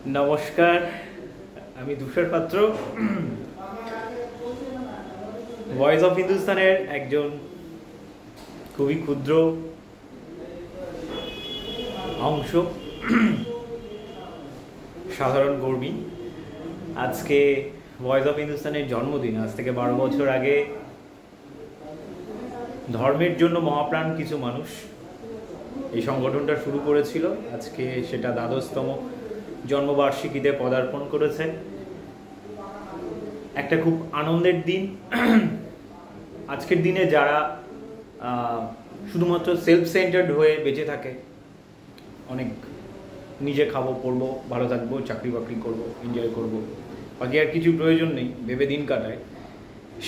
নমস্কার, আমি তুষার পাত্র, ভয়েস অফ হিন্দুস্তানের একজন খুবই ক্ষুদ্র অংশ, সাধারণ কর্মী। আজকে ভয়েস অফ হিন্দুস্তানের জন্মদিন। আজ থেকে 12 বছর আগে ধর্মের জন্য মহাপ্রাণ কিছু মানুষ এই সংগঠনটা শুরু করেছিল। আজকে সেটা দ্বাদশতম জন্মবার্ষিকীতে পদার্পণ করেছে। একটা খুব আনন্দের দিন। আজকের দিনে যারা শুধুমাত্র সেলফ সেন্টার্ড হয়ে বেঁচে থাকে, অনেক নিজে খাবো, পড়বো, ভালো থাকবো, চাকরি বাকরি করবো, এনজয় করবো, বাকি আর কিছু প্রয়োজন নেই ভেবে দিন কাটায়,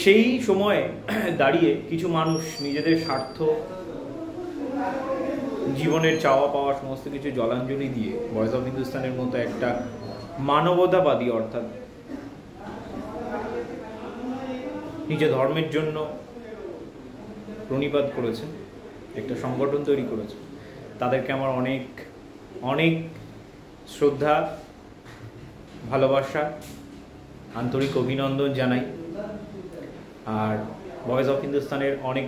সেই সময়ে দাঁড়িয়ে কিছু মানুষ নিজেদের স্বার্থ, জীবনের চাওয়া পাওয়া সমস্ত কিছু জলাঞ্জলি দিয়ে ভয়েস অফ হিন্দুস্তানের মতো একটা মানবতাবাদী, অর্থাৎ নিজে ধর্মের জন্য প্রণিপাত করেছে, একটা সংগঠন তৈরি করেছে। তাদেরকে আমার অনেক অনেক শ্রদ্ধা, ভালোবাসা, আন্তরিক অভিনন্দন জানাই। আর ভয়েস অফ হিন্দুস্তানের অনেক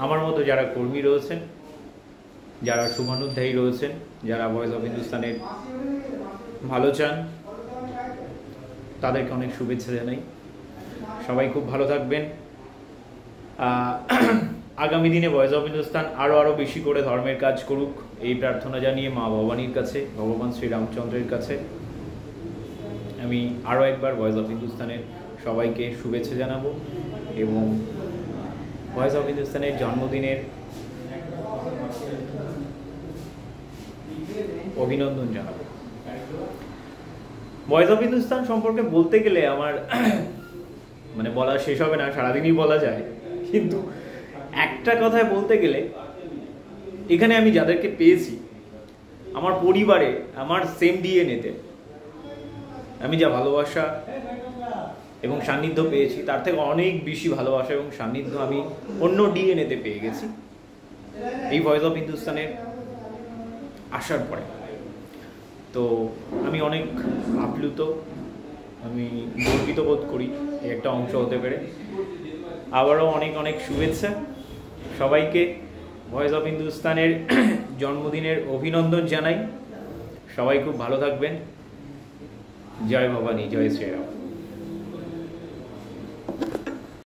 আমার মতো যারা কর্মী রয়েছেন, যারা শুভানুধ্যায়ী রয়েছেন, যারা ভয়েস অফ হিন্দুস্তানের ভালো চান, তাদেরকে অনেক শুভেচ্ছা জানাই। সবাই খুব ভালো থাকবেন। আগামী দিনে ভয়েস অফ হিন্দুস্তান আরও বেশি করে ধর্মের কাজ করুক, এই প্রার্থনা জানিয়ে মা ভবানীর কাছে, ভগবান শ্রীরামচন্দ্রের কাছে আমি আরও একবার ভয়েস অফ হিন্দুস্তানের সবাইকে শুভেচ্ছা জানাবো এবং ভয়েস অফ হিন্দুস্তানের জন্মদিনের অভিনন্দন জানাবো। ভয়েস অফ হিন্দুস্তান সম্পর্কে বলতে গেলে আমার বলা শেষ হবে না, সারাদিনই বলা যায়। কিন্তু একটা কথায় বলতে গেলে, এখানে আমি যাদেরকে পেয়েছি আমার পরিবারে, আমার সেম ডিএনএতে, আমি যা ভালোবাসা এবং সান্নিধ্য পেয়েছি তার থেকে অনেক বেশি ভালোবাসা এবং সান্নিধ্য আমি অন্য ডিএনএতে পেয়ে গেছি এই ভয়েস অফ হিন্দুস্তানের আসার পরে। তো আমি অনেক আপ্লুত, আমি গর্বিত বোধ করি এই একটা অংশ হতে পেরে। আবারও অনেক অনেক শুভেচ্ছা সবাইকে। ভয়েস অফ হিন্দুস্তানের জন্মদিনের অভিনন্দন জানাই। সবাই খুব ভালো থাকবেন। জয় ভবানী, জয় শ্রীরাম।